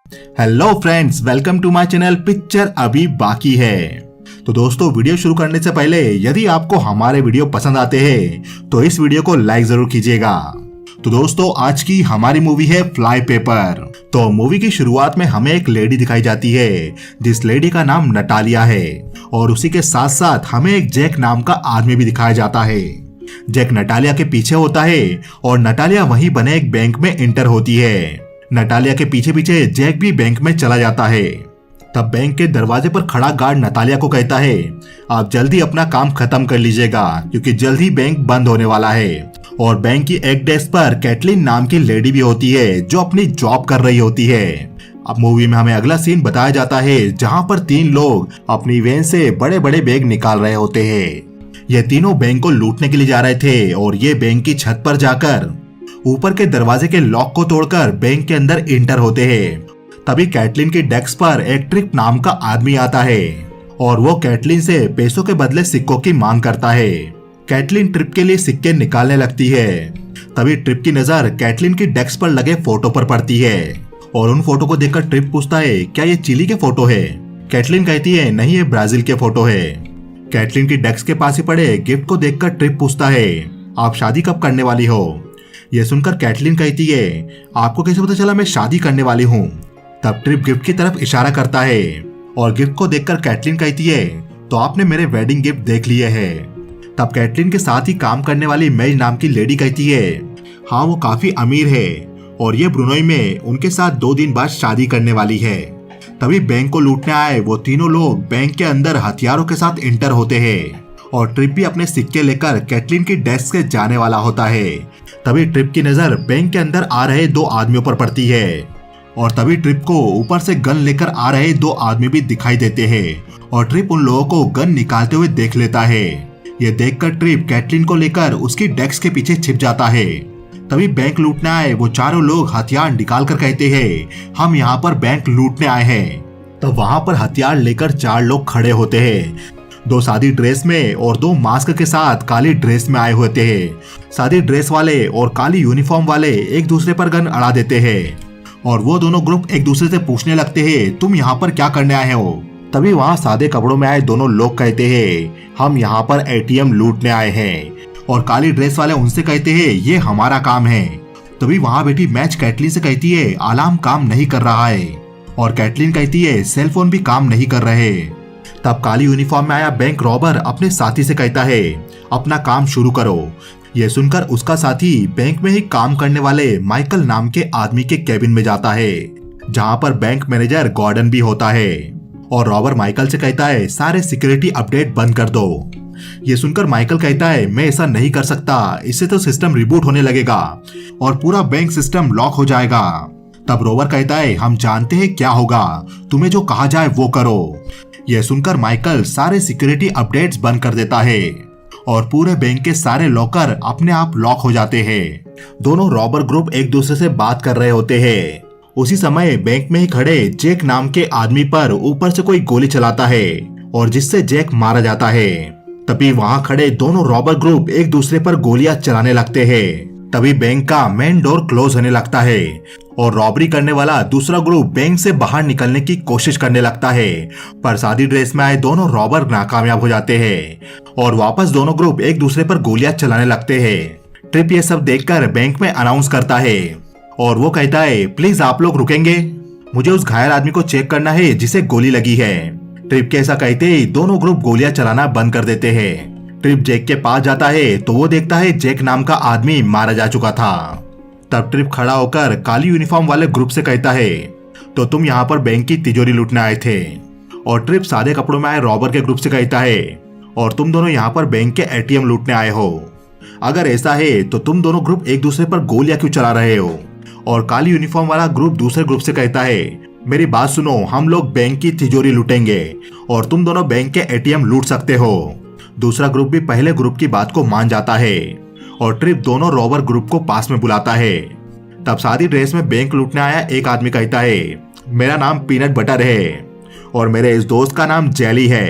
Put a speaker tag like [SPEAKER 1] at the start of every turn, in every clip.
[SPEAKER 1] Hello friends, welcome to my channel. Picture अभी बाकी है। तो दोस्तों, वीडियो शुरू करने से पहले यदि आपको हमारे वीडियो पसंद आते हैं तो इस वीडियो को लाइक जरूर कीजिएगा। तो दोस्तों, आज की हमारी मूवी है फ्लाई पेपर। तो मूवी की शुरुआत में हमें एक लेडी दिखाई जाती है जिस लेडी का नाम नटालिया है, और उसी के साथ साथ हमें एक जैक नाम का आदमी भी दिखाया जाता है। जैक नटालिया के पीछे होता है और नटालिया वहीं बने एक बैंक में एंटर होती है। नटालिया के पीछे पीछे जैक भी बैंक में चला जाता है। तब बैंक के दरवाजे पर खड़ा गार्ड नटालिया को कहता है, आप जल्दी अपना काम खत्म कर लीजिएगा क्योंकि जल्द ही बैंक बंद होने वाला है। और बैंक की एक डेस्क पर कैटलिन नाम की लेडी भी होती है जो अपनी जॉब कर रही होती है। अब मूवी में हमें अगला सीन बताया जाता है जहाँ पर 3 लोग अपनी वैन से बड़े बड़े बैग निकाल रहे होते हैं। ये तीनों बैंक को लूटने के लिए जा रहे थे और ये बैंक की छत पर जाकर ऊपर के दरवाजे के लॉक को तोड़कर बैंक के अंदर एंटर होते हैं। तभी कैटलिन की डेस्क पर एक ट्रिप नाम का आदमी आता है और वो कैटलिन से पैसों के बदले सिक्कों की मांग करता है। कैटलिन ट्रिप के लिए सिक्के निकालने लगती है। तभी ट्रिप की नजर कैटलिन की डेस्क पर लगे फोटो पर पड़ती है और उन फोटो को देखकर ट्रिप पूछता है, क्या ये चिली के फोटो है? कैटलिन कहती है, नहीं, ये ब्राजील के फोटो है। कैटलिन की डेस्क के पास ही पड़े गिफ्ट को देखकर ट्रिप पूछता है, आप शादी कब करने वाली हो? यह सुनकर कैटलिन कहती है, आपको कैसे पता चला मैं शादी करने वाली हूँ? तब ट्रिप गिफ्ट की तरफ इशारा करता है और गिफ्ट को देखकर कैटलिन कहती है, तो आपने मेरे वेडिंग गिफ्ट देख लिए हैं। तब कैटलिन के साथ ही काम करने वाली मेज नाम की लेडी कहती है, हाँ, वो काफी अमीर है और ये ब्रुनोई में उनके साथ 2 दिन बाद शादी करने वाली है। तभी बैंक को लूटने आए वो तीनों लोग बैंक के अंदर हथियारों के साथ एंटर होते हैं और ट्रिप भी अपने सिक्के लेकर कैटलिन की डेस्क से जाने वाला होता है। तभी ट्रिप की नजर बैंक के अंदर आ रहे 2 आदमियों पर पड़ती है और तभी ट्रिप को ऊपर से गन लेकर आ रहे 2 आदमी भी दिखाई देते हैं और ट्रिप उन लोगों को गन निकालते हुए देख लेता है। ये देखकर ट्रिप कैटलिन को लेकर उसकी डेस्क के पीछे छिप जाता है। तभी बैंक लूटने आए वो चारों लोग हथियार निकाल कर कहते हैं, हम यहाँ पर बैंक लूटने आए हैं। तब वहाँ पर हथियार लेकर 4 लोग खड़े होते हैं, 2 सादी ड्रेस में और 2 मास्क के साथ काली ड्रेस में आए होते हैं। सादी ड्रेस वाले और काली यूनिफॉर्म वाले एक दूसरे पर गन अड़ा देते हैं और वो दोनों ग्रुप एक दूसरे से पूछने लगते हैं, तुम यहाँ पर क्या करने आए हो? तभी वहाँ सादे कपड़ों में आए दोनों लोग कहते हैं, हम यहाँ पर एटीएम लूटने आए हैं। और काली ड्रेस वाले उनसे कहते हैं, ये हमारा काम है। तभी वहाँ बैठी मैच कैटलिन से कहती है, अलार्म काम नहीं कर रहा है। और कैटलिन कहती है, सेलफोन भी काम नहीं कर रहे। तब काली यूनिफॉर्म में आया बैंक रॉबर अपने साथी से कहता है, अपना काम शुरू करो। यह सुनकर उसका साथी बैंक में ही काम करने वाले माइकल नाम के आदमी के केबिन में जाता है जहाँ पर बैंक मैनेजर गॉर्डन भी होता है। और रॉबर माइकल से कहता है, सारे सिक्योरिटी अपडेट बंद कर दो। ये सुनकर माइकल कहता है, मैं ऐसा नहीं कर सकता, इससे तो सिस्टम रिबूट होने लगेगा और पूरा बैंक सिस्टम लॉक हो जाएगा। तब रोवर कहता है, हम जानते हैं क्या होगा, तुम्हें जो कहा जाए वो करो। यह सुनकर माइकल सारे सिक्योरिटी अपडेट्स बंद कर देता है और पूरे बैंक के सारे लॉकर अपने आप लॉक हो जाते हैं। दोनों रॉबर ग्रुप एक दूसरे से बात कर रहे होते हैं। उसी समय बैंक में ही खड़े जैक नाम के आदमी पर ऊपर से कोई गोली चलाता है और जिससे जैक मारा जाता है। तभी वहाँ खड़े दोनों रॉबर ग्रुप एक दूसरे पर गोलियां चलाने लगते हैं। तभी बैंक का मेन डोर क्लोज होने लगता है और रॉबरी करने वाला दूसरा ग्रुप बैंक से बाहर निकलने की कोशिश करने लगता है, पर सादी ड्रेस में आए दोनों रॉबर नाकामयाब हो जाते हैं और वापस दोनों ग्रुप एक दूसरे पर गोलियां चलाने लगते हैं। ट्रिप ये सब देखकर बैंक में अनाउंस करता है और वो कहता है, प्लीज आप लोग रुकेंगे, मुझे उस घायल आदमी को चेक करना है जिसे गोली लगी है। ट्रिप के ऐसा कहते ही दोनों ग्रुप गोलियां चलाना बंद कर देते हैं। ट्रिप जैक के पास जाता है तो वो देखता है जैक नाम का आदमी मारा जा चुका था। तब ट्रिप खड़ा होकर काली यूनिफॉर्म वाले ग्रुप से कहता है, तो तुम यहाँ पर बैंक की तिजोरी लूटने आए थे। और ट्रिप सादे कपड़ों में आए रॉबर के ग्रुप से कहता है, और तुम दोनों यहाँ पर बैंक के एटीएम लूटने आए हो। अगर ऐसा है तो तुम दोनों ग्रुप एक दूसरे पर गोलियां क्यों चला रहे हो? और काली यूनिफॉर्म वाला ग्रुप दूसरे ग्रुप से कहता है, मेरी बात सुनो, हम लोग बैंक की तिजोरी लूटेंगे और तुम दोनों बैंक के एटीएम लूट सकते हो। दूसरा ग्रुप भी पहले ग्रुप की बात को मान जाता है और ट्रिप दोनों रॉबर ग्रुप को पास में बुलाता है। तब सादी ड्रेस में बैंक लूटने आया एक आदमी कहता है, मेरा नाम पीनट बटर है और मेरे इस दोस्त का नाम जेली है,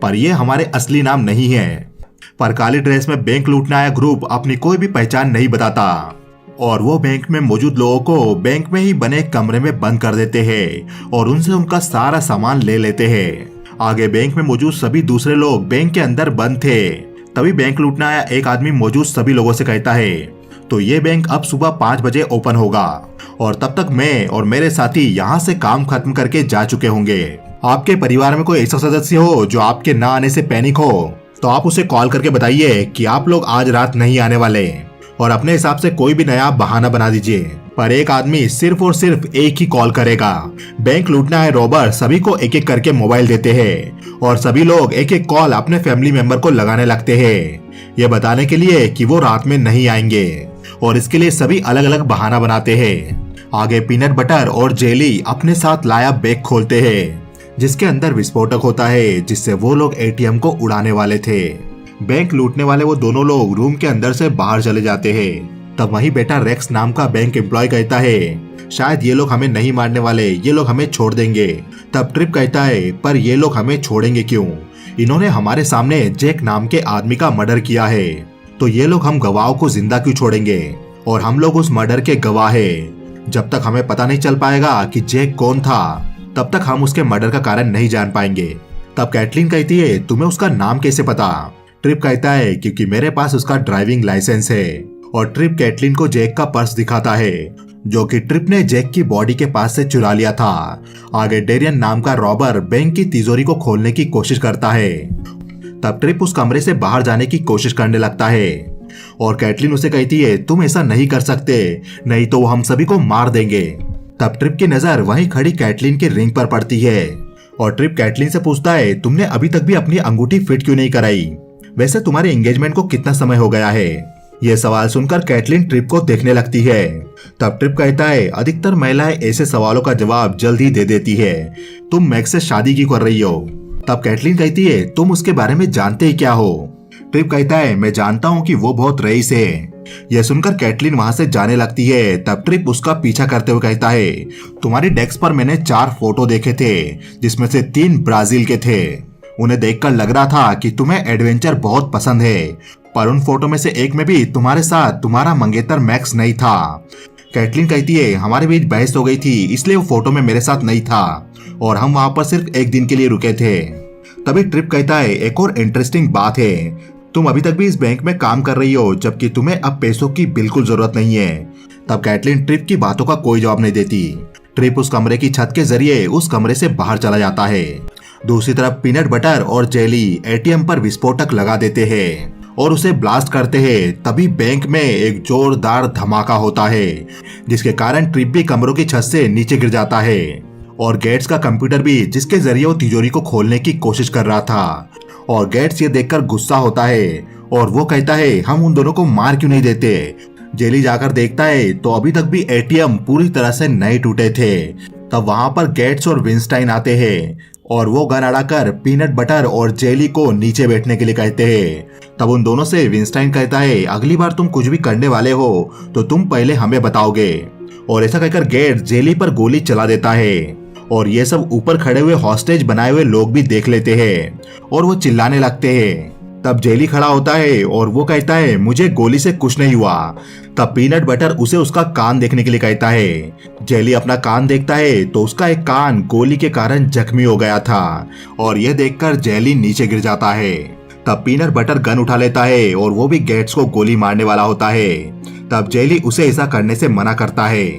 [SPEAKER 1] पर ये हमारे असली नाम नहीं है। पर काली ड्रेस में बैंक लूटने आया ग्रुप अपनी कोई भी पहचान नहीं बताता। और वो बैंक में मौजूद लोगों को बैंक में ही बने कमरे में बंद कर देते हैं और उनसे उनका सारा सामान ले लेते हैं। आगे बैंक में मौजूद सभी दूसरे लोग बैंक के अंदर बंद थे। तभी बैंक लूटने आया एक आदमी मौजूद सभी लोगों से कहता है, तो ये बैंक अब सुबह 5 बजे ओपन होगा और तब तक मैं और मेरे साथी यहाँ से काम खत्म करके जा चुके होंगे। आपके परिवार में कोई ऐसा सदस्य हो जो आपके ना आने से पैनिक हो तो आप उसे कॉल करके बताइए कि आप लोग आज रात नहीं आने वाले और अपने हिसाब से कोई भी नया बहाना बना दीजिए। पर एक आदमी सिर्फ और सिर्फ एक ही कॉल करेगा। बैंक लूटने आए रॉबर सभी को एक एक करके मोबाइल देते हैं और सभी लोग एक एक कॉल अपने फैमिली मेंबर को लगाने लगते हैं, ये बताने के लिए कि वो रात में नहीं आएंगे और इसके लिए सभी अलग अलग बहाना बनाते हैं। आगे पीनट बटर और जेली अपने साथ लाया बैग खोलते हैं जिसके अंदर विस्फोटक होता है जिससे वो लोग एटीएम को उड़ाने वाले थे। बैंक लूटने वाले वो दोनों लोग रूम के अंदर से बाहर चले जाते हैं। तब वहीं बेटा रेक्स नाम का बैंक एम्प्लॉय कहता है, शायद ये लोग हमें नहीं मारने वाले, ये लोग हमें छोड़ देंगे। तब ट्रिप कहता है, पर ये लोग हमें छोड़ेंगे क्यों? इन्होंने हमारे सामने जैक नाम के आदमी का मर्डर किया है, तो ये लोग हम गवाहों को जिंदा क्यों छोड़ेंगे? और हम लोग उस मर्डर के गवाह हैं। जब तक हमें पता नहीं चल पाएगा कि जैक कौन था, तब तक हम उसके मर्डर का कारण नहीं जान पाएंगे। तब कैटलीन कहती है, तुम्हें उसका नाम कैसे पता? ट्रिप कहता है, क्योंकि मेरे पास उसका ड्राइविंग लाइसेंस है। और ट्रिप कैटलीन को जैक का पर्स दिखाता है जो कि ट्रिप ने जैक की बॉडी के पास से चुरा लिया था। आगे डेरियन नाम का रॉबर बैंक की तिजोरी को खोलने की कोशिश करता है। तब ट्रिप उस कमरे से बाहर जाने की कोशिश करने लगता है और कैटलीन उसे कहती है, तुम ऐसा नहीं कर सकते, नहीं तो वो हम सभी को मार देंगे। तब ट्रिप की नजर वहीं खड़ी कैटलीन के रिंग पर पड़ती है और ट्रिप कैटलीन से पूछता है, तुमने अभी तक भी अपनी अंगूठी फिट क्यों नहीं कराई? वैसे तुम्हारे एंगेजमेंट को कितना समय हो गया है? यह सवाल सुनकर कैटलीन ट्रिप को देखने लगती है। तब ट्रिप कहता है, अधिकतर महिलाएं ऐसे सवालों का जवाब जल्द ही दे देती है, तुम मैक्स से शादी क्यों कर रही हो? तब कैटलीन कहती है, तुम उसके बारे में जानते ही क्या हो? ट्रिप कहता है, मैं जानता हूँ कि वो बहुत रईस है। यह सुनकर कैटलीन वहां से जाने लगती है। तब ट्रिप उसका पीछा करते हुए कहता है, तुम्हारी डेस्क पर मैंने 4 फोटो देखे थे जिसमें से 3 ब्राजील के थे। उन्हें देखकर लग रहा था कि तुम्हें एडवेंचर बहुत पसंद है, पर उन फोटो में से एक में भी तुम्हारे साथ तुम्हारा मंगेतर मैक्स नहीं था। कैटलीन कहती है, हमारे बीच बहस हो गई थी इसलिए वो फोटो में मेरे साथ नहीं था और हम वहां पर सिर्फ एक दिन के लिए रुके थे। तभी ट्रिप कहता है, एक और इंटरेस्टिंग बात है, तुम अभी तक भी इस बैंक में काम कर रही हो जबकि तुम्हें अब पैसों की बिल्कुल जरूरत नहीं है। तब कैटलीन ट्रिप की बातों का कोई जवाब नहीं देती। ट्रिप उस कमरे की छत के जरिए उस कमरे से बाहर चला जाता है। दूसरी तरफ पीनट बटर और जेली एटीएम पर विस्फोटक लगा देते हैं और उसे ब्लास्ट करते हैं। तभी बैंक में एक जोरदार धमाका होता है जिसके कारण ट्रिप भी कमरों की छत से नीचे गिर जाता है और गेट्स का कंप्यूटर भी, जिसके जरिए वो तिजोरी को खोलने की कोशिश कर रहा था। और गेट्स ये देखकर गुस्सा होता है और वो कहता है, हम उन दोनों को मार क्यों नहीं देते? जेली जाकर देखता है तो अभी तक भी एटीएम पूरी तरह से नहीं टूटे थे। तब वहां पर गेट्स और विंस्टाइन आते हैं और वो गन अड़ाकर पीनट बटर और जेली को नीचे बैठने के लिए कहते हैं। तब उन दोनों से विंस्टाइन कहता है, अगली बार तुम कुछ भी करने वाले हो तो तुम पहले हमें बताओगे। और ऐसा कहकर गेट्स जेली पर गोली चला देता है और ये सब ऊपर खड़े हुए हॉस्टेज बनाए हुए लोग भी देख लेते हैं और वो चिल्लाने लगते हैं। तब जेली खड़ा होता है और वो कहता है, मुझे गोली से कुछ नहीं हुआ। तब पीनट बटर उसे उसका कान देखने के लिए कहता है। जेली अपना कान देखता है तो उसका एक कान गोली के कारण जख्मी हो गया था और यह देखकर जेली नीचे गिर जाता है। तब पीनट बटर गन उठा लेता है और वो भी गेट्स को गोली मारने वाला होता है। तब जेली उसे ऐसा करने से मना करता है।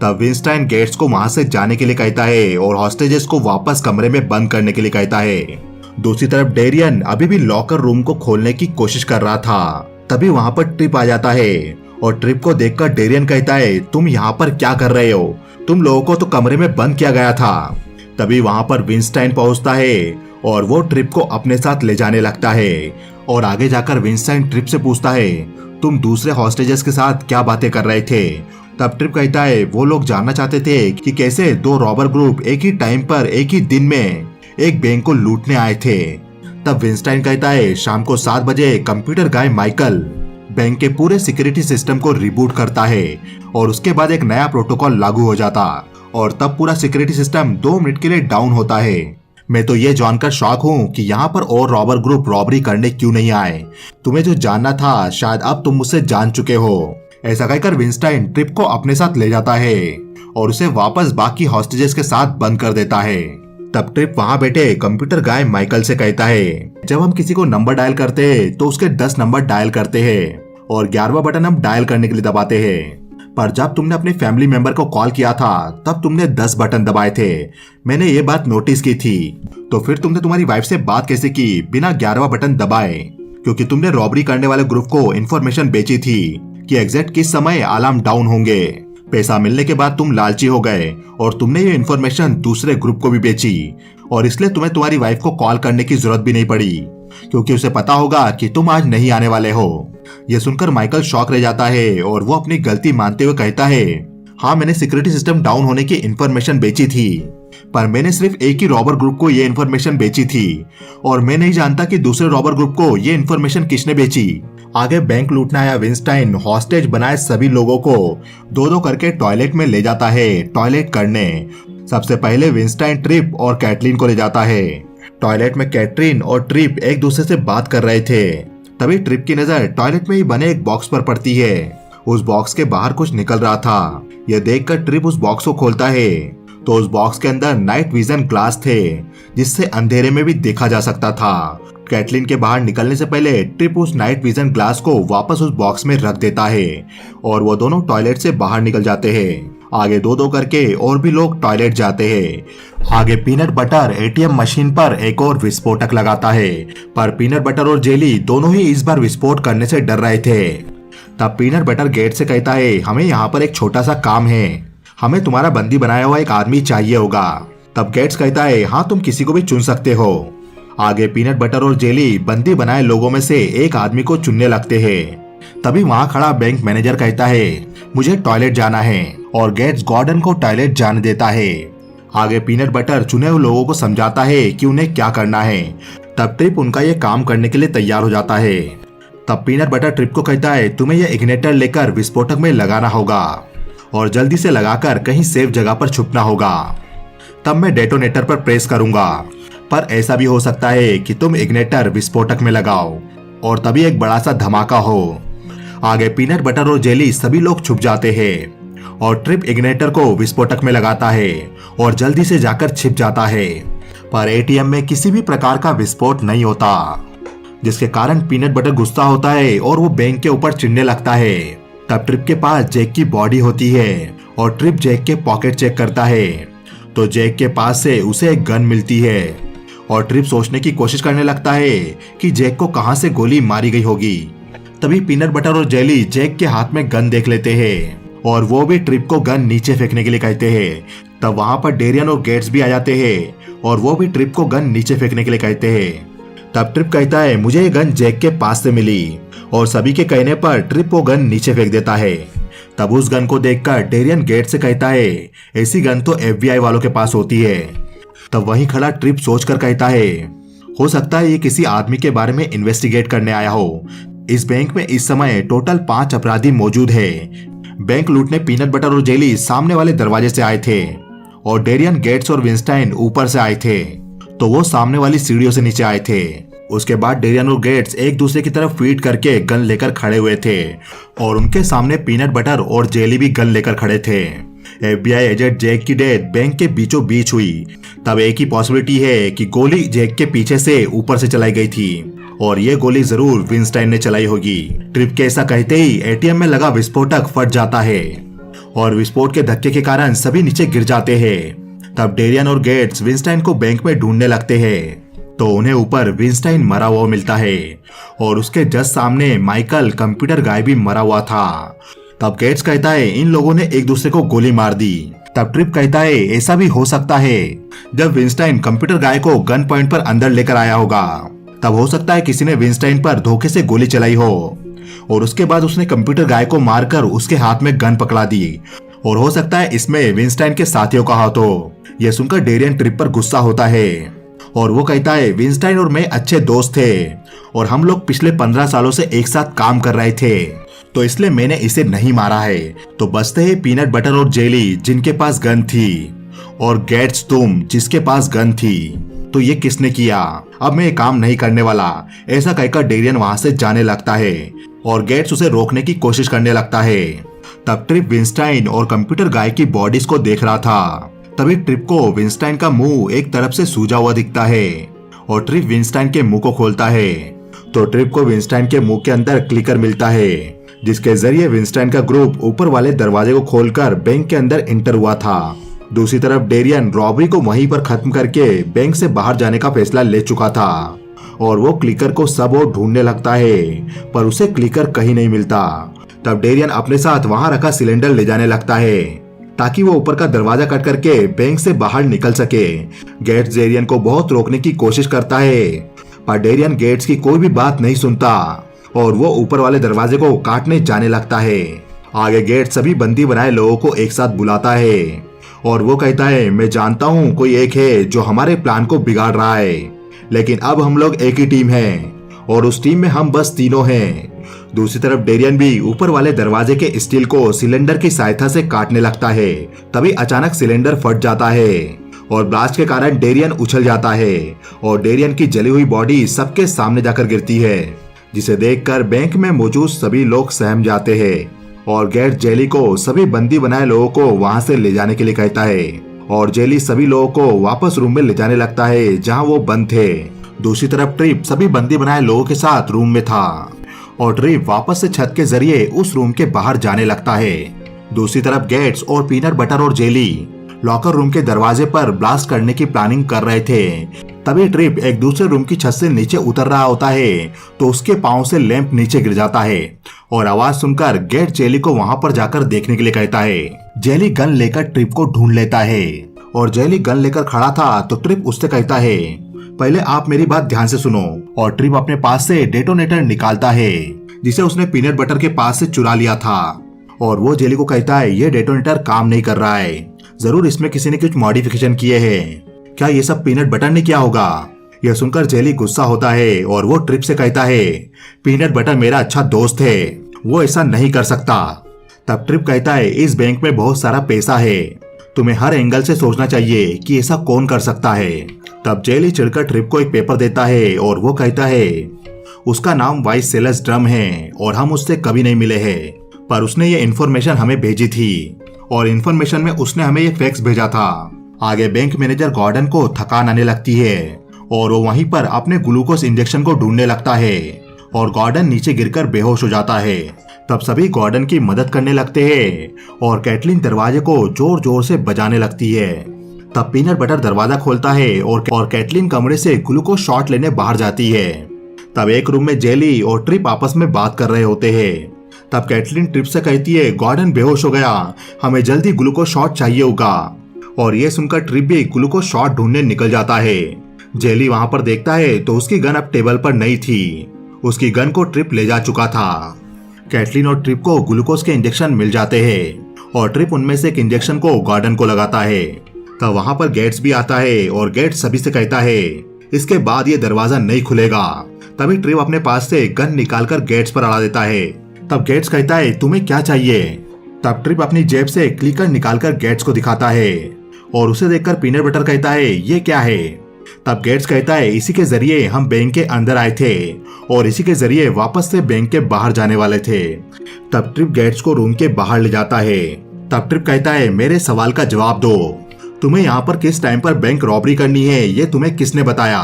[SPEAKER 1] तब विंस्टाइन गेट्स को वहां से जाने के लिए कहता है और हॉस्टेजेस को वापस कमरे में बंद करने के लिए कहता है। दूसरी तरफ डेरियन अभी भी लॉकर रूम को खोलने की कोशिश कर रहा था। तभी वहां पर ट्रिप आ जाता है और ट्रिप को देखकर डेरियन कहता है, तुम यहाँ पर क्या कर रहे हो? तुम लोगों को तो कमरे में बंद किया गया था। तभी वहां पर विंस्टाइन पहुंचता है और वो ट्रिप को अपने साथ ले जाने लगता है और आगे जाकर विंस्टाइन ट्रिप से पूछता है, तुम दूसरे हॉस्टेजेस के साथ क्या बातें कर रहे थे? तब ट्रिप कहता है, वो लोग जानना चाहते थे कि कैसे 2 रॉबर ग्रुप एक ही टाइम पर एक ही दिन में एक बैंक को लूटने आए थे। तब विंस्टाइन कहता है, शाम को 7 बजे कंप्यूटर गाय माइकल बैंक के पूरे सिक्योरिटी सिस्टम को रिबूट करता है और उसके बाद एक नया प्रोटोकॉल लागू हो जाता और तब पूरा सिक्योरिटी सिस्टम 2 मिनट के लिए डाउन होता है। मैं तो ये जानकर शॉक हूँ कि यहाँ पर और रॉबर ग्रुप रॉबरी करने क्यों नहीं आए। तुम्हें जो जानना था शायद अब तुम मुझसे जान चुके हो। ऐसा कहकर विंस्टाइन ट्रिप को अपने साथ ले जाता है और उसे वापस बाकी हॉस्टेजेस के साथ बंद कर देता है। तब ट्रिप वहां बैठे कंप्यूटर गाय माइकल से कहता है, जब हम किसी को नंबर डायल करते हैं तो उसके 10 नंबर डायल करते हैं और 11वां बटन हम डायल करने के लिए दबाते हैं, पर जब तुमने अपने फैमिली मेंबर को कॉल किया था तब तुमने 10 बटन दबाए थे। मैंने ये बात नोटिस की थी। तो फिर तुमने तुम्हारी वाइफ से बात कैसे की बिना 11वां बटन दबाए? क्योंकि तुमने रॉबरी करने वाले ग्रुप को इन्फॉर्मेशन बेची थी कि एग्जैक्ट किस समय अलार्म डाउन होंगे। पैसा मिलने के बाद तुम लालची हो गए और तुमने ये इन्फॉर्मेशन दूसरे ग्रुप को भी बेची और इसलिए तुम्हें तुम्हारी वाइफ को कॉल करने की जरूरत भी नहीं पड़ी, क्योंकि उसे पता होगा कि तुम आज नहीं आने वाले हो। यह सुनकर माइकल शॉक रह जाता है और वो अपनी गलती मानते हुए कहता है, हाँ मैंने सिक्योरिटी सिस्टम डाउन होने की इन्फॉर्मेशन बेची थी, पर मैंने सिर्फ एक ही रॉबर ग्रुप को ये इन्फॉर्मेशन बेची थी और मैं नहीं जानता कि दूसरे रॉबर ग्रुप को ये इन्फॉर्मेशन किसने बेची। आगे बैंक लूटने आया विंस्टाइन हॉस्टेज बनाए सभी लोगों को दो दो करके टॉयलेट में ले जाता है टॉयलेट करने। सबसे पहले विंस्टाइन ट्रिप और कैटलीन को ले जाता है। टॉयलेट में कैटरीन और ट्रिप एक दूसरे से बात कर रहे थे। तभी ट्रिप की नजर टॉयलेट में ही बने एक बॉक्स पर पड़ती है। उस बॉक्स के बाहर कुछ निकल रहा था। यह देखकर ट्रिप उस बॉक्स को खोलता है तो उस बॉक्स के अंदर नाइट विजन ग्लास थे जिससे अंधेरे में भी देखा जा सकता था। कैटलीन के बाहर निकलने से पहले ट्रिप उस नाइट विजन ग्लास को वापस उस बॉक्स में रख देता है और वो दोनों टॉयलेट से बाहर निकल जाते हैं। आगे दो दो करके और भी लोग टॉयलेट जाते हैं। आगे पीनट बटर एटीएम मशीन पर एक और विस्फोटक लगाता है, पर पीनट बटर और जेली दोनों ही इस बार विस्फोट करने से डर रहे थे। तब पीनट बटर गेट से कहता है, हमें यहाँ पर एक छोटा सा काम है, हमें तुम्हारा बंदी बनाया हुआ एक आदमी चाहिए होगा। तब गेट्स कहता है, हाँ तुम किसी को भी चुन सकते हो। आगे पीनट बटर और जेली बंदी बनाए लोगों में से एक आदमी को चुनने लगते हैं। तभी वहां खड़ा बैंक मैनेजर कहता है, मुझे टॉयलेट जाना है और गेट्स गॉर्डन को टॉयलेट जाने देता है। आगे पीनट बटर चुने हुए लोगों को समझाता है कि उन्हें क्या करना है। तब ट्रिप उनका ये काम करने के लिए तैयार हो जाता है। तब पीनट बटर ट्रिप को कहता है, तुम्हें यह इग्निटर लेकर विस्फोटक में लगाना होगा और जल्दी से लगाकर कहीं सेफ जगह पर छुपना होगा। तब मैं डेटोनेटर पर प्रेस करूंगा, पर ऐसा भी हो सकता है कि तुम इग्निटर विस्फोटक में लगाओ और तभी एक बड़ा सा धमाका हो। आगे पीनट बटर और जेली सभी लोग छुप जाते हैं और ट्रिप इग्निटर को विस्फोटक में लगाता है और जल्दी से जाकर छिप जाता है, पर एटीएम में किसी भी प्रकार का विस्फोट नहीं होता, जिसके कारण पीनट बटर गुस्सा होता है और वो बैंक के ऊपर चिढ़ने लगता है। तब ट्रिप के पास जैक की बॉडी होती है और ट्रिप जैक के पॉकेट चेक करता है तो जैक के पास से उसे एक गन मिलती है और ट्रिप सोचने की कोशिश करने लगता है कि जैक को कहां से गोली मारी गई होगी। तभी पीनट बटर और जेली जैक के हाथ में गन देख लेते हैं और वो भी ट्रिप को गन नीचे फेंकने के लिए कहते हैं। तब वहां पर डेरियन और गेट्स भी आ जाते हैं और वो भी ट्रिप को गन नीचे फेंकने के लिए कहते हैं। तब ट्रिप कहता है, मुझे ये गन जैक के पास से मिली और सभी के कहने पर ट्रिप वो गन नीचे फेंक देता है। तब उस गन को देखकर डेरियन गेट से कहता है, ऐसी गन तो FBI वालों के पास होती है। तब वहीं खड़ा ट्रिप सोचकर कहता है, हो सकता है ये किसी आदमी के बारे में इन्वेस्टिगेट करने आया हो। इस बैंक में इस समय टोटल 5 अपराधी मौजूद है। बैंक लूटने पीनट बटर और जेली सामने वाले दरवाजे से आए थे और डेरियन गेट्स और विंस्टाइन ऊपर से आए थे, तो वो सामने वाली सीढ़ियों से नीचे आए थे। उसके बाद डेरियन और गेट्स एक दूसरे की तरफ फीड करके गन लेकर खड़े हुए थे और उनके सामने पीनट बटर और जेली भी गन लेकर खड़े थे। FBI एजेंट जैक की डेथ बैंक के बीचों बीच हुई। तब एक ही पॉसिबिलिटी है कि गोली जैक के पीछे से ऊपर से चलाई गई थी और ये गोली जरूर विंस्टाइन ने चलाई होगी। ट्रिप के ऐसा कहते ही एटीएम में लगा विस्फोटक फट जाता है और विस्फोट के धक्के के कारण सभी नीचे गिर जाते हैं। तब डेरियन और गेट्स विंस्टाइन को बैंक में ढूंढने लगते हैं तो उन्हें ऊपर विंस्टाइन मरा हुआ मिलता है और उसके जस्ट सामने माइकल कंप्यूटर गाय भी मरा हुआ था। तब गेट्स कहता है, इन लोगों ने एक दूसरे को गोली मार दी। तब ट्रिप कहता है, ऐसा भी हो सकता है जब विंस्टाइन कंप्यूटर गाय को गन पॉइंट पर अंदर लेकर आया होगा, तब हो सकता है किसी ने विंस्टाइन पर धोखे से गोली चलाई हो और उसके बाद उसने कंप्यूटर गाय को मारकर उसके हाथ में गन पकड़ा दी और हो सकता है इसमें विंस्टाइन के साथियों का हाथ हो। यह सुनकर डेरियन ट्रिप पर गुस्सा होता है और वो कहता है, विंस्टाइन और मैं अच्छे दोस्त थे और हम लोग पिछले 15 सालों से एक साथ काम कर रहे थे, तो इसलिए मैंने इसे नहीं मारा है। तो बचते हैं पीनट बटर और जेली जिनके पास गन थी और गेट्स तुम जिसके पास गन थी। तो ये किसने किया, अब मैं ये काम नहीं करने वाला, ऐसा कहकर डेरियन वहां से जाने लगता है और गेट्स उसे रोकने की कोशिश करने लगता है। तब ट्रिप विंस्टाइन और कंप्यूटर गाय की बॉडीज को देख रहा था। तभी ट्रिप को विंस्टाइन का मुंह एक तरफ से सूजा हुआ दिखता है और ट्रिप विंस्टाइन के मुंह को खोलता है तो ट्रिप को विंस्टाइन के मुंह के अंदर क्लिकर मिलता है, जिसके जरिए विंस्टाइन का ग्रुप ऊपर वाले दरवाजे को खोलकर बैंक के अंदर एंटर हुआ था। दूसरी तरफ डेरियन रॉबरी को वहीं पर खत्म करके बैंक से बाहर जाने का फैसला ले चुका था और वो क्लिकर को सब और ढूंढने लगता है, पर उसे क्लिकर कहीं नहीं मिलता। तब डेरियन अपने साथ वहां रखा सिलेंडर ले जाने लगता है ताकि वो ऊपर का दरवाजा कट करके बैंक से बाहर निकल सके। गेट्स डेरियन को बहुत रोकने की कोशिश करता है, पर डेरियन गेट्स की कोई भी बात नहीं सुनता और वो ऊपर वाले दरवाजे को काटने जाने लगता है। आगे गेट्स सभी बंदी बनाए लोगों को एक साथ बुलाता है और वो कहता है, मैं जानता हूँ कोई एक है जो हमारे प्लान को बिगाड़ रहा है, लेकिन अब हम लोग एक ही टीम हैं और उस टीम में हम बस तीनों हैं। दूसरी तरफ डेरियन भी ऊपर वाले दरवाजे के स्टील को सिलेंडर की सहायता से काटने लगता है। तभी अचानक सिलेंडर फट जाता है और ब्लास्ट के कारण डेरियन उछल जाता है और डेरियन की जली हुई बॉडी सबके सामने जाकर गिरती है, जिसे देखकर बैंक में मौजूद सभी लोग सहम जाते हैं और गेट जेली को सभी बंदी बनाए लोगों को वहां से ले जाने के लिए कहता है और जेली सभी लोगों को वापस रूम में ले जाने लगता है जहां वो बंद थे। दूसरी तरफ ट्रिप सभी बंदी बनाए लोगों के साथ रूम में था और ट्रिप वापस से छत के जरिए उस रूम के बाहर जाने लगता है। दूसरी तरफ गेट्स और पीनट बटर और जेली लॉकर रूम के दरवाजे पर ब्लास्ट करने की प्लानिंग कर रहे थे। तभी ट्रिप एक दूसरे रूम की छत से नीचे उतर रहा होता है तो उसके पांव से लैंप नीचे गिर जाता है और आवाज सुनकर गेट जेली को वहां पर जाकर देखने के लिए कहता है। जेली गन लेकर ट्रिप को ढूंढ लेता है और जेली गन लेकर खड़ा था तो ट्रिप उससे कहता है, पहले आप मेरी बात ध्यान से सुनो। और ट्रिप अपने पास से डेटोनेटर निकालता है जिसे उसने पीनट बटर के पास से चुरा लिया था और वो जेली को कहता है, ये डेटोनेटर काम नहीं कर रहा है, जरूर इसमें किसी ने कुछ मॉडिफिकेशन किए हैं, क्या ये सब पीनट बटर ने किया होगा। यह सुनकर जेली गुस्सा होता है और वो ट्रिप से कहता है, पीनट बटर मेरा अच्छा दोस्त है, वो ऐसा नहीं कर सकता। तब ट्रिप कहता है, इस बैंक में बहुत सारा पैसा है, तुम्हें हर एंगल से सोचना चाहिए कि ऐसा कौन कर सकता है। तब जेली चिढ़कर ट्रिप को एक पेपर देता है और वो कहता है, उसका नाम वाइस सेलस ड्रम है और हम उससे कभी नहीं मिले हैं, पर उसने ये इन्फॉर्मेशन हमें भेजी थी और इन्फॉर्मेशन में उसने हमें ये फैक्स भेजा था। आगे बैंक मैनेजर गॉर्डन को थकान आने लगती है और वो वहीं पर अपने ग्लूकोज इंजेक्शन को ढूंढने लगता है और गॉर्डन नीचे गिरकर बेहोश हो जाता है। तब सभी गॉर्डन की मदद करने लगते हैं और कैटलिन दरवाजे को जोर जोर से बजाने लगती है। तब पीनट बटर दरवाजा खोलता है और कैटलिन कमरे से ग्लूकोज शॉट लेने बाहर जाती है। तब एक रूम में जेली और ट्रिप आपस में बात कर रहे होते हैं। तब कैटलिन ट्रिप से कहती है, गॉर्डन बेहोश हो गया, हमें जल्दी ग्लूकोज शॉट चाहिए होगा। और ये सुनकर ट्रिप भी ग्लूकोज शॉट ढूंढने निकल जाता है। जेली वहां पर देखता है तो उसकी गन अब टेबल पर नहीं थी, उसकी गन को ट्रिप ले जा चुका था। कैटलिन और ट्रिप को ग्लूकोज के इंजेक्शन मिल जाते हैं और ट्रिप उनमें से एक इंजेक्शन को गॉर्डन को लगाता है। तब वहां पर गेट्स भी आता है और गेट्स सभी से कहता है, इसके बाद ये दरवाजा नहीं खुलेगा। तभी ट्रिप अपने पास से गन निकालकर गेट्स पर अड़ा देता है। तब गेट्स कहता है, तुम्हें क्या चाहिए। तब ट्रिप अपनी जेब से क्लिकर निकालकर गेट्स को दिखाता है और उसे देखकर पीनट बटर कहता है, ये क्या है। तब गेट्स कहता है, इसी के जरिए हम बैंक के अंदर आए थे और इसी के जरिए वापस से बैंक के बाहर जाने वाले थे। तब ट्रिप गेट्स को रूम के बाहर ले जाता है। तब ट्रिप कहता है, मेरे सवाल का जवाब दो, तुम्हें यहाँ पर किस टाइम पर बैंक रॉबरी करनी है ये तुम्हें किसने बताया।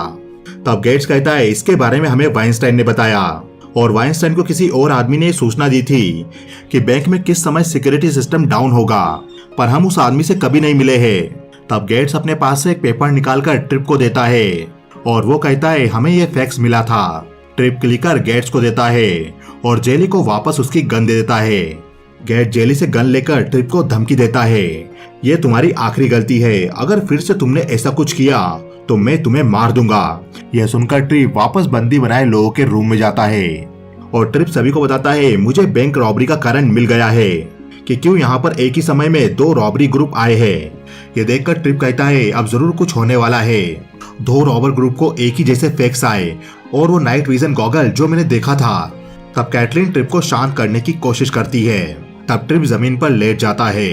[SPEAKER 1] तब गेट्स कहता है, इसके बारे में हमें वाइंस्टाइन ने बताया और वाइंस्टाइन को किसी और आदमी ने सूचना दी थी कि बैंक में किस समय सिक्योरिटी सिस्टम डाउन होगा, पर हम उस आदमी से कभी नहीं मिले हैं। तब गेट्स अपने पास से एक पेपर निकालकर ट्रिप को देता है और वो कहता है, हमें ये फैक्स मिला था। ट्रिप क्लिकर गेट्स को देता है और जेली को वापस उसकी गन दे देता है। गेट जेली से गन लेकर ट्रिप को धमकी देता है, ये तुम्हारी आखिरी गलती है, अगर फिर से तुमने ऐसा कुछ किया तो मैं तुम्हें मार दूंगा। यह सुनकर ट्रिप वापस बंदी बनाए लोगों के रूम में जाता है और ट्रिप सभी को बताता है, मुझे बैंक रॉबरी का कारण मिल गया है कि क्यों यहाँ पर एक ही समय में 2 रॉबरी ग्रुप आए हैं। ये देखकर ट्रिप कहता है, अब जरूर कुछ होने वाला है। 2 रॉबर ग्रुप को एक ही जैसे फैक्स आए और वो नाइट विजन गॉगल जो मैंने देखा था। तब कैटलिन ट्रिप को शांत करने की कोशिश करती है। तब ट्रिप जमीन पर लेट जाता है।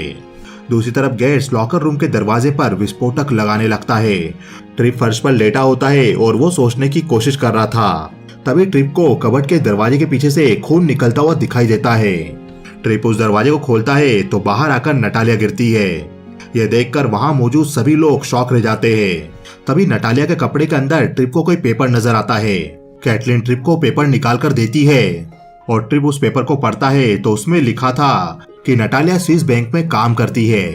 [SPEAKER 1] दूसरी तरफ गेट्स लॉकर रूम के दरवाजे पर विस्फोटक लगाने लगता है। ट्रिप फर्श पर लेटा होता है और वो सोचने की कोशिश कर रहा था। तभी ट्रिप को कबर्ड के दरवाजे के पीछे से खून निकलता हुआ दिखाई देता है। ट्रिप उस दरवाजे को खोलता है तो बाहर आकर नटालिया गिरती है। यह देखकर वहां मौजूद सभी लोग शॉक रह जाते हैं। तभी नटालिया के कपड़े के अंदर ट्रिप को कोई पेपर नजर आता है। कैटलिन ट्रिप को पेपर निकाल कर देती है और ट्रिप उस पेपर को पढ़ता है तो उसमें लिखा था कि नटालिया स्विस बैंक में काम करती है।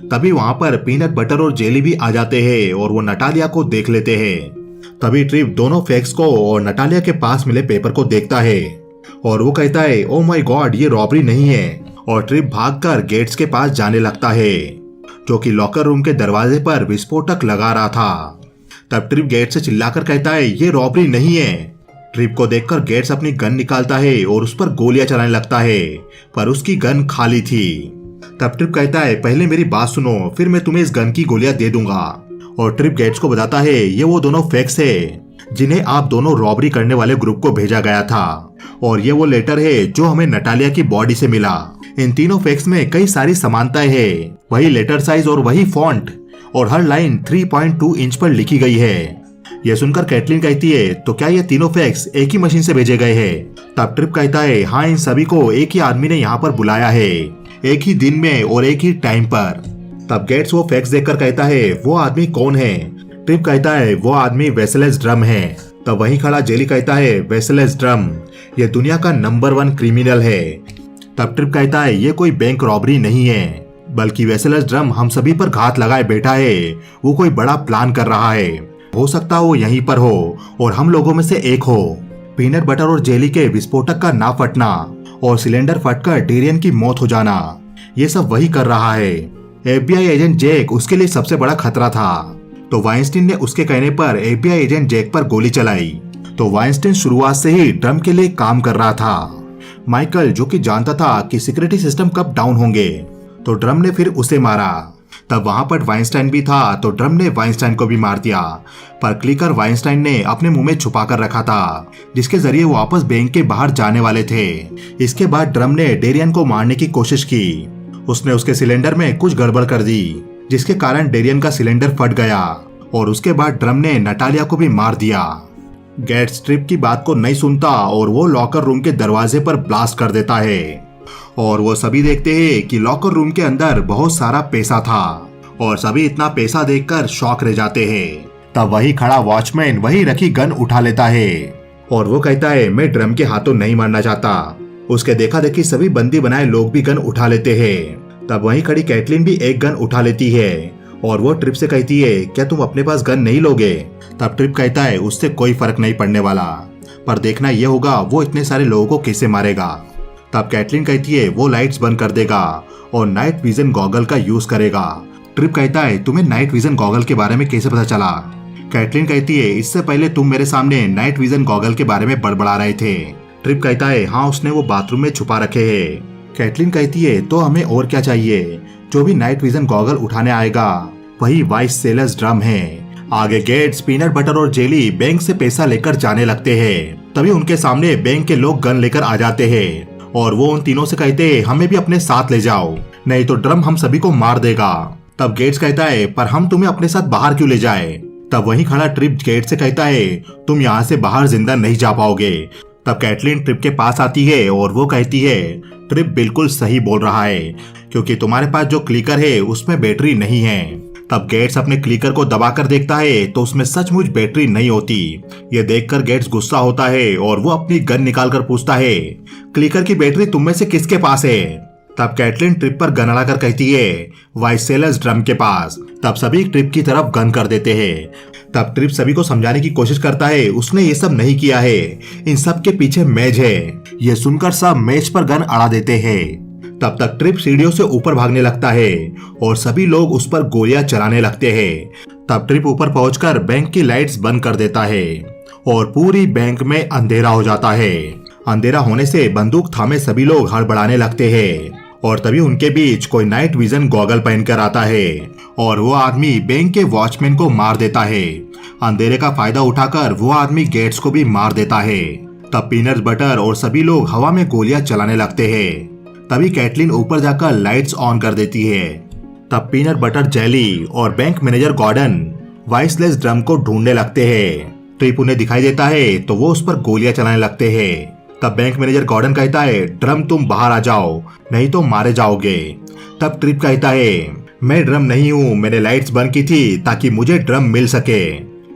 [SPEAKER 1] तभी वहां पर पीनट बटर और जेली भी आ जाते हैं और वो नटालिया को देख लेते हैं। तभी ट्रिप दोनों फैक्स को और नटालिया के पास मिले पेपर को देखता है और वो कहता है, ओ माय गॉड, ये रॉबरी नहीं है। और ट्रिप भागकर गेट्स के पास जाने लगता है जो कि लॉकर रूम के दरवाजे पर विस्फोटक लगा रहा था। तब ट्रिप गेट से चिल्लाकर कहता है, ये रॉबरी नहीं है। ट्रिप को देखकर गेट्स अपनी गन निकालता है और उस पर गोलियां चलाने लगता है, पर उसकी गन खाली थी। तब ट्रिप कहता है, पहले मेरी बात सुनो, फिर मैं तुम्हें इस गन की गोलियां दे दूंगा। और ट्रिप गेट्स को बताता है, ये वो दोनों फैक्स है जिन्हें आप दोनों रॉबरी करने वाले ग्रुप को भेजा गया था और ये वो लेटर है जो हमें नटालिया की बॉडी से मिला। इन तीनों फैक्स में कई सारी समानताएं हैं, वही लेटर साइज और वही फॉन्ट और हर लाइन 3.2 इंच पर लिखी गई है। यह सुनकर कैटलिन कहती है, तो क्या ये तीनों फैक्स एक ही मशीन से भेजे गए हैं? तब ट्रिप कहता है, हाँ, इन सभी को एक ही आदमी ने यहाँ पर बुलाया है, एक ही दिन में और एक ही टाइम पर। तब गेट्स वो फैक्स देखकर कहता है, वो आदमी कौन है? ट्रिप कहता है, वो आदमी वेसेलेस ड्रम है। तब वहीं खड़ा जेली कहता है, वेसेलेस ड्रम ये दुनिया का नंबर 1 क्रिमिनल है। तब ट्रिप कहता है, ये कोई बैंक रॉबरी नहीं है, बल्कि वेसेलेस ड्रम हम सभी पर घात लगाए बैठा है। वो कोई बड़ा प्लान कर रहा है, हो सकता हो यहीं पर हो और हम लोगों में से एक हो। पीनट बटर और जेली के विस्फोटक का ना फटना और सिलेंडर फटकर डेरियन की मौत हो जाना, ये सब वही कर रहा है। FBI एजेंट जैक उसके लिए सबसे बड़ा खतरा था, तो वाइंस्टीन ने उसके कहने पर FBI एजेंट जैक पर गोली चलाई। तो वाइंस्टीन शुरुआत से ही ड्रम के लिए काम कर रहा था। माइकल जो कि जानता था कि सिक्योरिटी सिस्टम कब डाउन होंगे, तो ड्रम ने फिर उसे मारा। तब वहां पर वाइंस्टाइन भी था, तो ड्रम ने वाइंस्टाइन को भी मार दिया, पर क्लिकर वाइंस्टाइन ने अपने मुंह में छुपा कर रखा था, जिसके जरिए वो वापस बैंक के बाहर जाने वाले थे। इसके बाद ड्रम ने डेरियन को मारने की कोशिश की। उसने उसके सिलेंडर में कुछ गड़बड़ कर दी, जिसके कारण डेरियन का सिलेंडर फट गया और उसके बाद ड्रम ने नटालिया को भी मार दिया। गेट्स ट्रिप की बात को नहीं सुनता और वो लॉकर रूम के दरवाजे पर ब्लास्ट कर देता है और वो सभी देखते हैं कि लॉकर रूम के अंदर बहुत सारा पैसा था और सभी इतना पैसा देखकर शॉक रह जाते हैं। तब वही खड़ा वॉचमैन वही रखी गन उठा लेता है और वो कहता है, मैं ड्रम के हाथों नहीं मारना चाहता। उसके देखा देखी सभी बंदी बनाए लोग भी गन उठा लेते हैं। तब वहीं खड़ी कैटलिन भी एक गन उठा लेती है और वो ट्रिप से कहती है, क्या तुम अपने पास गन नहीं लोगे? तब ट्रिप कहता है, उससे कोई फर्क नहीं पड़ने वाला, पर देखना यह होगा वो इतने सारे लोगों को कैसे मारेगा। तब कैटलिन कहती है, वो लाइट्स बंद कर देगा और नाइट विजन गॉगल का यूज करेगा। ट्रिप कहता है, तुम्हें नाइट विजन गॉगल के बारे में कैसे पता चला? कैटलिन कहती है, इससे पहले तुम मेरे सामने नाइट विजन गॉगल के बारे में बड़बड़ा रहे थे। ट्रिप कहता है, हाँ, उसने वो बाथरूम में छुपा रखे हैं। कैटलिन कहती है, तो हमें और क्या चाहिए? जो भी नाइट विजन गॉगल उठाने आएगा वही वाइसेलेस ड्रम है। आगे गेट्स, पीनट बटर और जेली बैंक से पैसा लेकर जाने लगते हैं। तभी उनके सामने बैंक के लोग गन लेकर आ जाते हैं और वो उन तीनों से कहते हैं, हमें भी अपने साथ ले जाओ, नहीं तो ड्रम हम सभी को मार देगा। तब गेट्स कहता है, पर हम तुम्हें अपने साथ बाहर क्यों ले जाए? तब वहीं खड़ा ट्रिप गेट्स से कहता है, तुम यहाँ से बाहर जिंदा नहीं जा पाओगे। तब कैटलिन ट्रिप के पास आती है और वो कहती है, ट्रिप बिल्कुल सही बोल रहा है, क्योंकि तुम्हारे पास जो क्लिकर है उसमें बैटरी नहीं है। तब गेट्स अपने क्लिकर को दबाकर देखता है तो उसमें सचमुच बैटरी नहीं होती। ये देखकर गेट्स गुस्सा होता है और वो अपनी गन निकालकर पूछता है, क्लिकर की बैटरी तुम में से किसके पास है? तब कैटलिन ट्रिप पर गन अड़ाकर कहती है, वाइसेलेस ड्रम के पास। तब सभी ट्रिप की तरफ गन कर देते हैं। तब ट्रिप सभी को समझाने की कोशिश करता है, उसने ये सब नहीं किया है, इन सब के पीछे मेज है। ये सुनकर सब मेज पर गन अड़ा देते हैं। तब तक ट्रिप सीढ़ियों से ऊपर भागने लगता है और सभी लोग उस पर गोलियां चलाने लगते हैं। तब ट्रिप ऊपर पहुंचकर बैंक की लाइट्स बंद कर देता है और पूरी बैंक में अंधेरा हो जाता है। अंधेरा होने से बंदूक थामे सभी लोग हड़बड़ाने लगते हैं और तभी उनके बीच कोई नाइट विजन गॉगल पहनकर आता है और वो आदमी बैंक के वॉचमैन को मार देता है। अंधेरे का फायदा उठाकर वो आदमी गेट्स को भी मार देता है। तब पीनट बटर और सभी लोग हवा में गोलियां चलाने लगते हैं। तभी कैटलिन ऊपर जाकर लाइट्स ऑन कर देती है। तब पीनट बटर जेली और bank manager Gordon voiceless drum को ढूंढने लगते हैं। ट्रिप उन्हें दिखाई देता है तो वो उस पर गोलियां चलाने लगते हैं। तब बैंक मैनेजर गॉर्डन कहता है, ड्रम तुम बाहर आ जाओ नहीं तो मारे जाओगे। तब ट्रिप कहता है, मैं ड्रम नहीं हूँ, मैंने लाइट्स बंद की थी ताकि मुझे ड्रम मिल सके,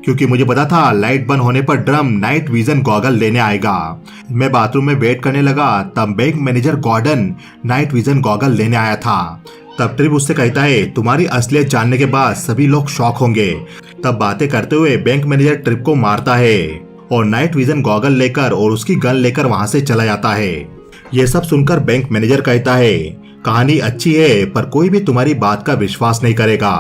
[SPEAKER 1] क्योंकि मुझे पता था लाइट बंद होने पर ड्रम नाइट विजन गॉगल लेने आएगा। मैं बाथरूम में वेट करने लगा, तब bank manager Gordon night vision goggle लेने आया था। तब ट्रिप उससे कहता है, तुम्हारी असलियत जानने के बाद सभी लोग शॉक होंगे। तब बातें करते हुए बैंक मैनेजर ट्रिप को मारता है और नाइट विजन गॉगल लेकर और उसकी गन लेकर वहां से चला जाता है। ये सब सुनकर बैंक मैनेजर कहता है, कहानी अच्छी है पर कोई भी तुम्हारी बात का विश्वास नहीं करेगा।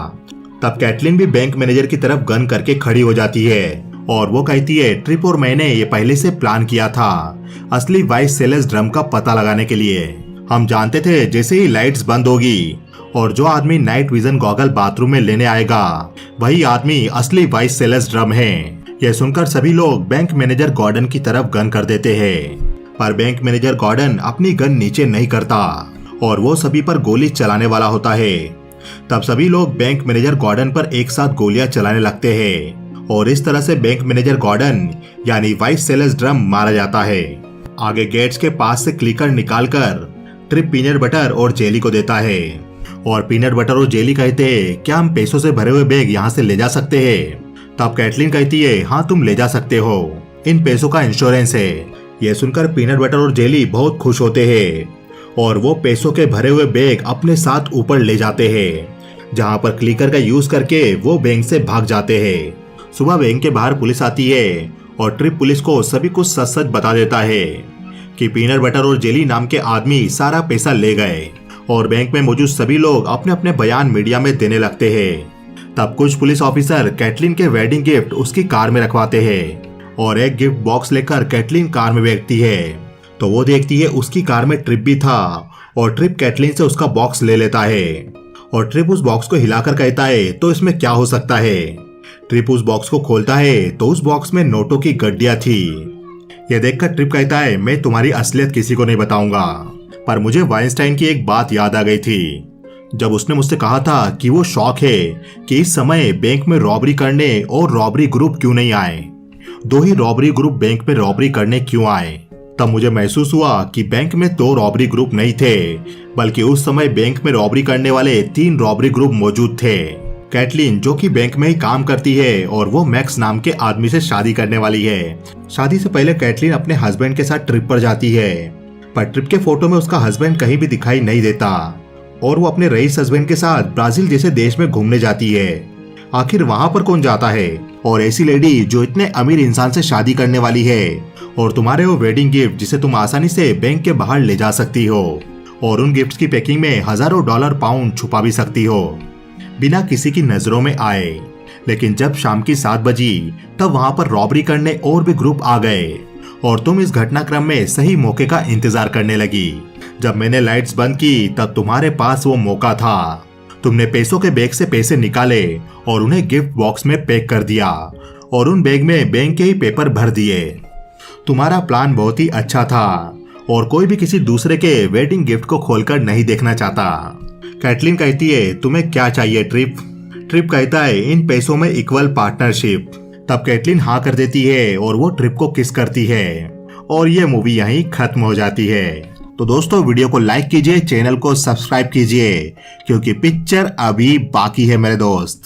[SPEAKER 1] तब कैटलिन भी बैंक मैनेजर की तरफ गन करके खड़ी हो जाती है और वो कहती है, ट्रिप और मैंने ये पहले से प्लान किया था असली वाइस सेलेस ड्रम का पता लगाने के लिए। हम जानते थे जैसे ही लाइट्स बंद होगी और जो आदमी नाइट विजन गॉगल बाथरूम में लेने आएगा वही आदमी असली वाइस सेलेस ड्रम है। यह सुनकर सभी लोग बैंक मैनेजर गॉर्डन की तरफ गन कर देते हैं, पर बैंक मैनेजर गॉर्डन अपनी गन नीचे नहीं करता और वो सभी पर गोली चलाने वाला होता है। तब सभी लोग बैंक मैनेजर गॉर्डन पर एक साथ गोलियां चलाने लगते हैं और इस तरह से बैंक मैनेजर गॉर्डन यानी वाइस सेलेस ड्रम मारा जाता है। आगे गेट्स के पास से क्लिकर निकालकर ट्रिप पीनट बटर और जेली को देता है और पीनट बटर और जेली कहते हैं, क्या हम पैसों से भरे हुए बैग यहाँ से ले जा सकते हैं? तब कैटलिन कहती है, हाँ तुम ले जा सकते हो, इन पैसों का इंश्योरेंस है। यह सुनकर पीनट बटर और जेली बहुत खुश होते हैं और वो पैसों के भरे हुए बैग अपने साथ ऊपर ले जाते हैं, जहाँ पर क्लिकर का यूज करके वो बैंक से भाग जाते हैं। सुबह बैंक के बाहर पुलिस आती है और ट्रिप पुलिस को सभी कुछ सच सच बता देता है कि पीनट बटर और जेली नाम के आदमी सारा पैसा ले गए और बैंक में मौजूद सभी लोग अपने अपने बयान मीडिया में देने लगते हैं। तब कुछ पुलिस ऑफिसर कैटलिन के वेडिंग गिफ्ट उसकी कार में रखवाते हैं और एक गिफ्ट बॉक्स लेकर कैटलिन कार में बैठती है तो वो देखती है उसकी कार में ट्रिप भी था और ट्रिप कैटलिन से उसका बॉक्स ले लेता है और ट्रिप उस बॉक्स को हिलाकर कहता है, तो इसमें क्या हो सकता है? ट्रिप उस बॉक्स को खोलता है तो उस बॉक्स में नोटों की गड्डियां थी। यह देखकर ट्रिप कहता है, मैं तुम्हारी असलियत किसी को नहीं बताऊंगा। पर मुझे वाइंस्टाइन की एक बात याद आ गई थी जब उसने मुझसे कहा था कि वो शौक है कि इस समय बैंक में रॉबरी करने और रॉबरी ग्रुप क्यों नहीं आए, दो ही रॉबरी ग्रुप बैंक में रॉबरी करने क्यों आए। तब मुझे महसूस हुआ कि बैंक में 2 रॉबरी ग्रुप नहीं थे, बल्कि उस समय बैंक में रॉबरी करने वाले 3 रॉबरी ग्रुप मौजूद थे। कैटलिन जो कि बैंक में ही काम करती है और वो मैक्स नाम के आदमी से शादी करने वाली है। शादी से पहले कैटलिन अपने हस्बैंड के साथ ट्रिप पर जाती है, पर ट्रिप के फोटो में उसका हस्बैंड कहीं भी दिखाई नहीं देता और वो अपने रईस हस्बैंड के साथ ब्राजील जैसे देश में घूमने जाती है। आखिर वहां पर कौन जाता है? और ऐसी लेडी जो इतने अमीर इंसान से शादी करने वाली है और तुम्हारे वो वेडिंग गिफ्ट जिसे तुम आसानी से बैंक के बाहर ले जा सकती हो और उन गिफ्ट्स की पैकिंग में हजारों डॉलर पाउंड छुपा भी सकती हो बिना किसी की नजरों में आए। लेकिन जब शाम की 7 बजी तब वहां पर रॉबरी करने और भी ग्रुप आ गए और तुम इस घटनाक्रम में सही मौके का इंतजार करने लगी। जब मैंने लाइट्स बंद की तब तुम्हारे पास वो मौका था। तुमने पैसों के बैग से पैसे निकाले और उन्हें गिफ्ट बॉक्स में पैक कर दिया और उन बैग में बैंक के ही पेपर भर दिए। तुम्हारा प्लान बहुत ही अच्छा था और कोई भी किसी दूसरे के वेडिंग गिफ्ट को खोलकर नहीं देखना चाहता। कैटलिन कहती है, तुम्हें क्या चाहिए ट्रिप? ट्रिप कहता है, इन पैसों में इक्वल पार्टनरशिप। तब कैटलिन हाँ कर देती है और वो ट्रिप को किस करती है और ये मूवी यहीं खत्म हो जाती है। तो दोस्तों वीडियो को लाइक कीजिए, चैनल को सब्सक्राइब कीजिए क्योंकि पिक्चर अभी बाकी है मेरे दोस्त।